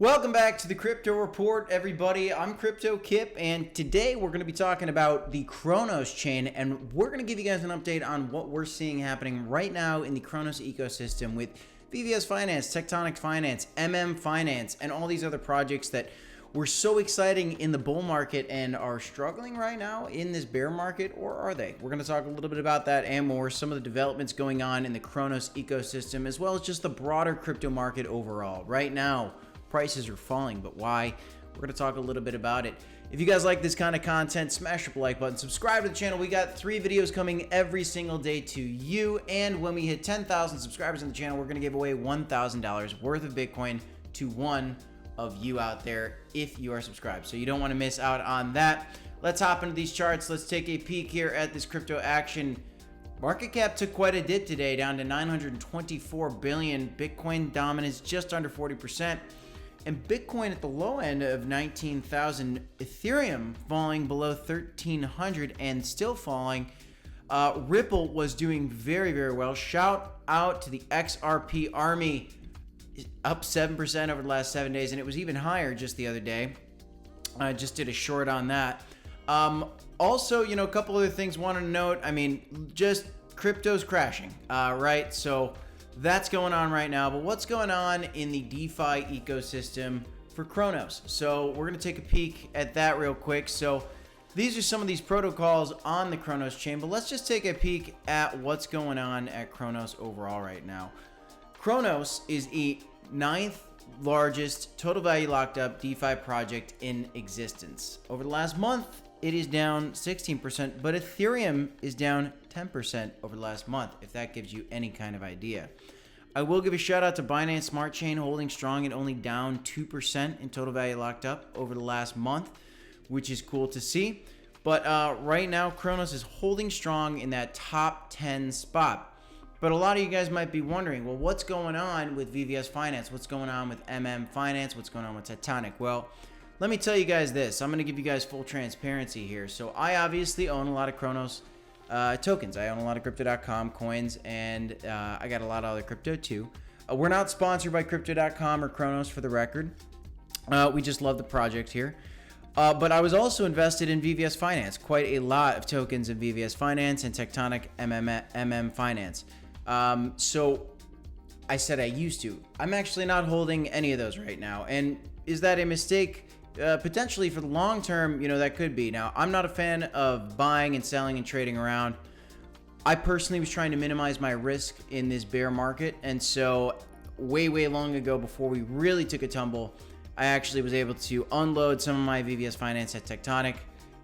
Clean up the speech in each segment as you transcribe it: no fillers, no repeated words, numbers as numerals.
Welcome back to the Crypto Report, everybody. I'm Cryptokip, and today we're going to be talking about the CRONOS chain, and we're going to give you guys an update on what we're seeing happening right now in the CRONOS ecosystem with VVS Finance, Tectonic Finance, Finance, and all these other projects that were so exciting in the bull market and are struggling right now in this bear market, or are they? We're going to talk a little bit about that and more, some of the developments going on in the CRONOS ecosystem, as well as just the broader crypto market overall. Right now, prices are falling, but why? We're going to talk a little bit about it. If you guys like this kind of content, smash the like button, subscribe to the channel. We got 3 videos coming every single day to you, and when we hit 10,000 subscribers on the channel, we're going to give away $1,000 worth of Bitcoin to one of you out there if you are subscribed. So you don't want to miss out on that. Let's hop into these charts. Let's take a peek here at this crypto action. Market cap took quite a dip today, down to 924 billion. Bitcoin dominance just under 40%. And Bitcoin at the low end of 19,000, Ethereum falling below 1,300 and still falling. Ripple was doing very, very well. Shout out to the XRP army, up 7% over the last 7 days, and it was even higher just the other day. I just did a short on that. Also, a couple other things wanted to note. I mean, just crypto's crashing, right? So that's going on right now, but what's going on in the DeFi ecosystem for CRONOS? So we're going to take a peek at that real quick. So these are some of these protocols on the CRONOS chain, but let's just take a peek at what's going on at CRONOS overall right now. CRONOS is the 9th largest total value locked up DeFi project in existence. Over the last month, it is down 16%, but Ethereum is down 10% over the last month, if that gives you any kind of idea. I will give a shout out to Binance Smart Chain holding strong and only down 2% in total value locked up over the last month, which is cool to see. But right now, CRONOS is holding strong in that top 10 spot. But a lot of you guys might be wondering, well, what's going on with VVS Finance? What's going on with Finance? What's going on with Tectonic? Well, let me tell you guys this. I'm going to give you guys full transparency here. So I obviously own a lot of CRONOS tokens. I own a lot of Crypto.com coins, and I got a lot of other crypto too. We're not sponsored by Crypto.com or CRONOS for the record. We just love the project here. But I was also invested in VVS Finance. Quite a lot of tokens in VVS Finance and Tectonic Finance. So I said I used to. I'm actually not holding any of those right now. And is that a mistake? Potentially for the long term, that could be. Now, I'm not a fan of buying and selling and trading around. I personally was trying to minimize my risk in this bear market. And so way long ago, before we really took a tumble, I actually was able to unload some of my VVS Finance at Tectonic,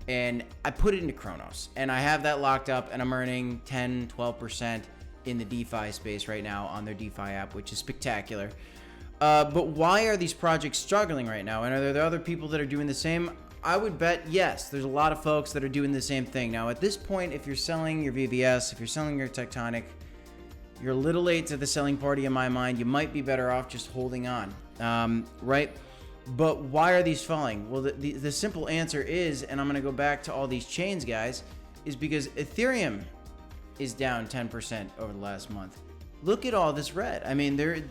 and I put it into CRONOS. And I have that locked up, and I'm earning 10, 12% in the DeFi space right now on their DeFi app, which is spectacular. But why are these projects struggling right now? And are there other people that are doing the same? I would bet yes, there's a lot of folks that are doing the same thing. Now, at this point, if you're selling your VVS, if you're selling your Tectonic, you're a little late to the selling party in my mind. You might be better off just holding on, right? But why are these falling? Well, the simple answer is, and I'm going to go back to all these chains, guys, is because Ethereum is down 10% over the last month. Look at all this red. I mean,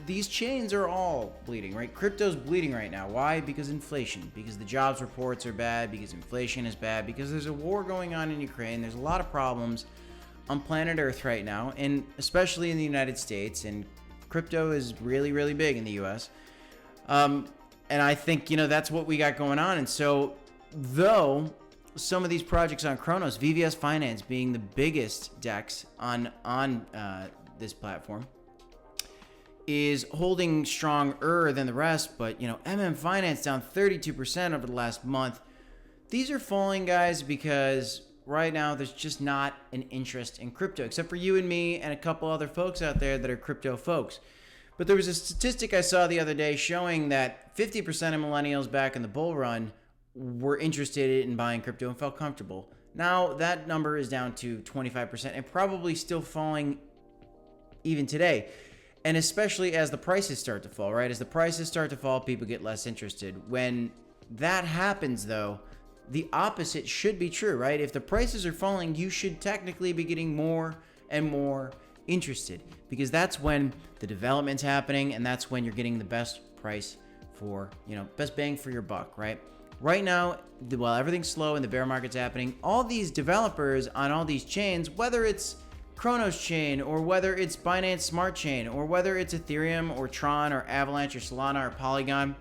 these chains are all bleeding, right? Crypto's bleeding right now. Why? Because inflation. Because the jobs reports are bad. Because inflation is bad. Because there's a war going on in Ukraine. There's a lot of problems on planet Earth right now, and especially in the United States. And crypto is really, really big in the US. And I think, that's what we got going on. And so, though some of these projects on CRONOS, VVS Finance being the biggest DEX on this platform, is holding stronger than the rest, but Finance down 32% over the last month. These are falling, guys, because right now there's just not an interest in crypto, except for you and me and a couple other folks out there that are crypto folks. But there was a statistic I saw the other day showing that 50% of millennials back in the bull run were interested in buying crypto and felt comfortable. Now that number is down to 25% and probably still falling even today. And especially as the prices start to fall, right? As the prices start to fall, people get less interested. When that happens, though, the opposite should be true, right? If the prices are falling, you should technically be getting more and more interested, because that's when the development's happening and that's when you're getting the best price for, best bang for your buck, right? Right now, while everything's slow and the bear market's happening, all these developers on all these chains, whether it's CRONOS chain or whether it's Binance Smart Chain or whether it's Ethereum or Tron or Avalanche or Solana or Polygon,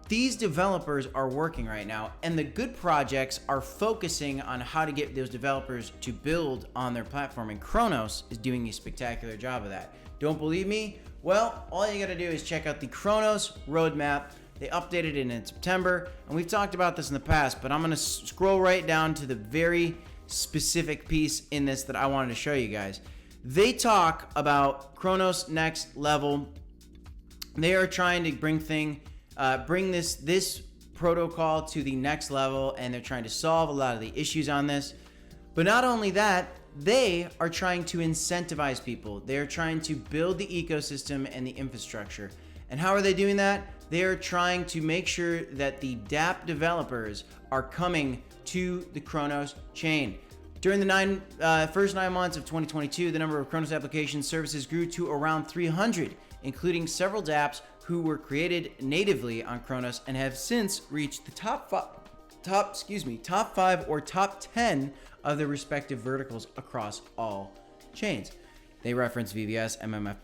these developers are working right now, and the good projects are focusing on how to get those developers to build on their platform, and CRONOS is doing a spectacular job of that. Don't believe me? Well, all you gotta do is check out the CRONOS roadmap. They updated it in September, and we've talked about this in the past, but I'm gonna scroll right down to the very specific piece in this that I wanted to show you guys. They talk about CRONOS next level. They are trying to bring this protocol to the next level, and they're trying to solve a lot of the issues on this. But not only that, they are trying to incentivize people. They're trying to build the ecosystem and the infrastructure. And how are they doing that? They are trying to make sure that the dApp developers are coming to the CRONOS chain. During the first 9 months of 2022, the number of CRONOS application services grew to around 300, including several dApps who were created natively on CRONOS and have since reached the top 5 or top 10 of their respective verticals across all chains. They reference VVS, MMF,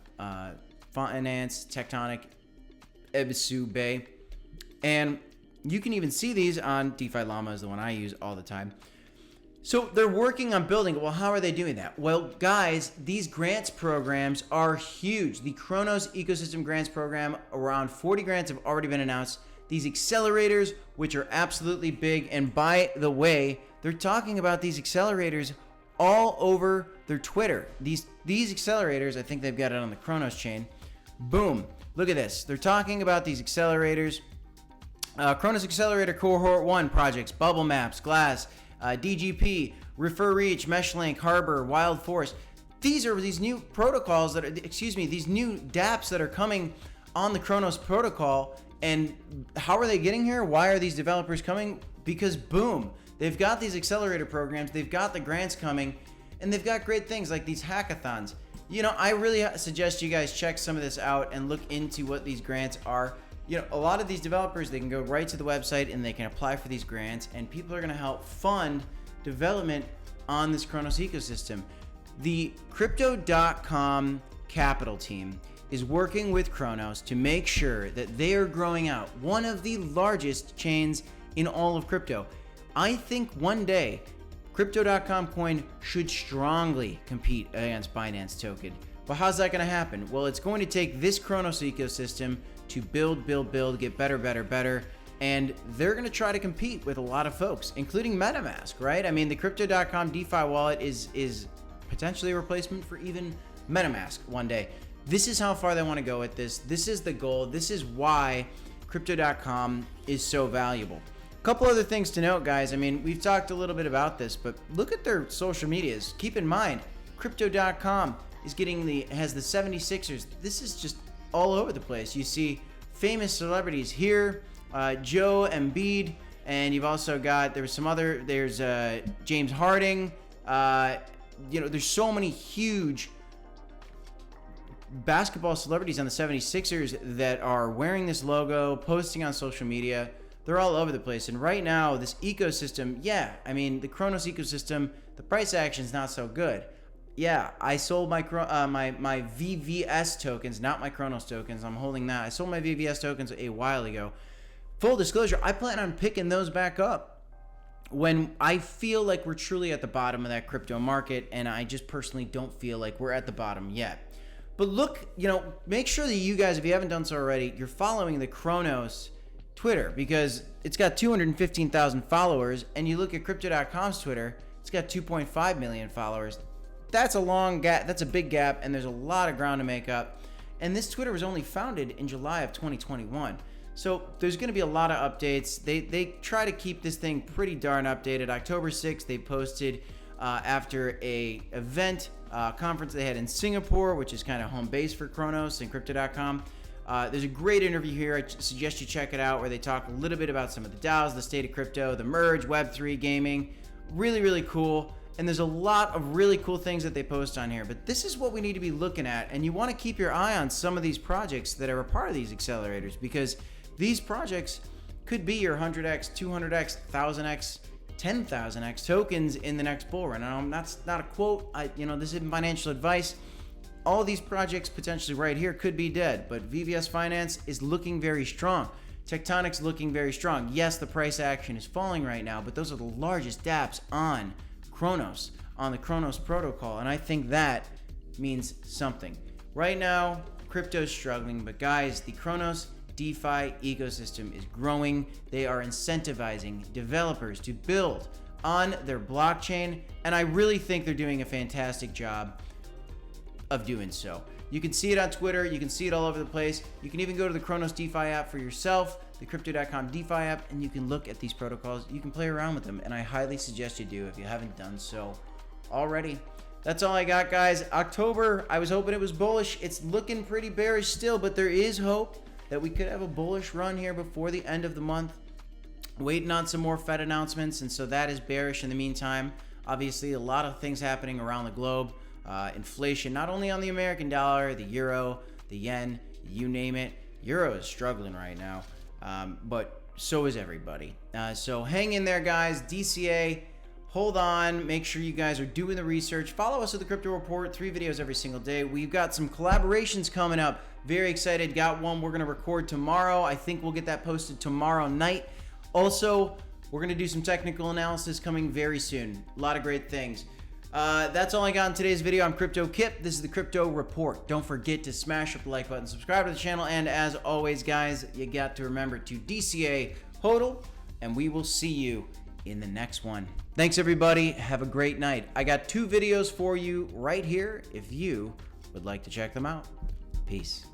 Finance, Tectonic, Ebisu Bay, and you can even see these on DeFi Llama, is the one I use all the time. So they're working on building it. Well, how are they doing that? Well, guys, these grants programs are huge. The CRONOS Ecosystem Grants Program, around 40 grants have already been announced. These accelerators, which are absolutely big, and by the way, they're talking about these accelerators all over their Twitter. These accelerators, I think they've got it on the CRONOS chain. Boom. Look at this. They're talking about these accelerators. CRONOS Accelerator Cohort 1 projects, Bubble Maps, Glass, DGP, Refer Reach, Meshlink, Harbor, Wild Force. These are these new protocols that are, these new dApps that are coming on the CRONOS protocol. And how are they getting here? Why are these developers coming? Because boom, they've got these accelerator programs, they've got the grants coming, and they've got great things like these hackathons. I really suggest you guys check some of this out and look into what these grants are. A lot of these developers, they can go right to the website and they can apply for these grants, and people are going to help fund development on this CRONOS ecosystem. The Cryptocom capital team is working with CRONOS to make sure that they are growing out one of the largest chains in all of crypto. I think one day Cryptocom coin should strongly compete against Binance token. But how's that going to happen? Well, it's going to take this CRONOS ecosystem to build, get better, and they're going to try to compete with a lot of folks, including MetaMask, right? I mean, the Crypto.com DeFi wallet is potentially a replacement for even MetaMask one day. This is how far they want to go with this. This is the goal. This is why Crypto.com is so valuable. A couple other things to note, guys. I mean, we've talked a little bit about this, but look at their social medias. Keep in mind, Crypto.com is has the 76ers. This is just all over the place. You see famous celebrities here, Joe Embiid, and you've also got, there's James Harden. There's so many huge basketball celebrities on the 76ers that are wearing this logo, posting on social media. They're all over the place. And right now, this ecosystem, the CRONOS ecosystem, the price action is not so good. Yeah, I sold my VVS tokens, not my CRONOS tokens. I'm holding that. I sold my VVS tokens a while ago. Full disclosure, I plan on picking those back up when I feel like we're truly at the bottom of that crypto market, and I just personally don't feel like we're at the bottom yet. But look, make sure that you guys, if you haven't done so already, you're following the CRONOS Twitter, because it's got 215,000 followers, and you look at Crypto.com's Twitter, it's got 2.5 million followers. That's a long gap. That's a big gap, and there's a lot of ground to make up. And this Twitter was only founded in July of 2021. So there's going to be a lot of updates. They try to keep this thing pretty darn updated. October 6th, they posted after a event conference they had in Singapore, which is kind of home base for CRONOS and Crypto.com. There's a great interview here. I suggest you check it out, where they talk a little bit about some of the DAOs, the state of crypto, the merge, Web3 gaming. Really, really cool. and there's a lot of really cool things that they post on here, but this is what we need to be looking at, and you want to keep your eye on some of these projects that are a part of these accelerators, because these projects could be your 100x, 200x, 1000x, 10,000x tokens in the next bull run. And that's not a quote. This isn't financial advice. All these projects potentially right here could be dead, but VVS Finance is looking very strong. Tectonic's looking very strong. Yes, the price action is falling right now, but those are the largest dApps on CRONOS, on the CRONOS protocol, and I think that means something. Right now, crypto's struggling, but guys, the CRONOS DeFi ecosystem is growing. They are incentivizing developers to build on their blockchain, and I really think they're doing a fantastic job of doing so. You can see it on Twitter, you can see it all over the place. You can even go to the CRONOS DeFi app for yourself, the Crypto.com DeFi app, and you can look at these protocols. You can play around with them, and I highly suggest you do if you haven't done so already. That's all I got, guys. October, I was hoping it was bullish. It's looking pretty bearish still, but there is hope that we could have a bullish run here before the end of the month. Waiting on some more Fed announcements, and so that is bearish in the meantime. Obviously, a lot of things happening around the globe. Inflation, not only on the American dollar, the euro, the yen, you name it. Euro is struggling right now, but so is everybody. So hang in there, guys. DCA, hold on. Make sure you guys are doing the research. Follow us at the Crypto Report. 3 videos every single day. We've got some collaborations coming up. Very excited. Got one we're going to record tomorrow. I think we'll get that posted tomorrow night. Also, we're going to do some technical analysis coming very soon. A lot of great things. That's all I got in today's video. I'm Cryptokip. This is the Crypto Report. Don't forget to smash up the like button, subscribe to the channel, and as always, guys, you got to remember to DCA HODL, and we will see you in the next one. Thanks, everybody. Have a great night. I got 2 videos for you right here if you would like to check them out. Peace.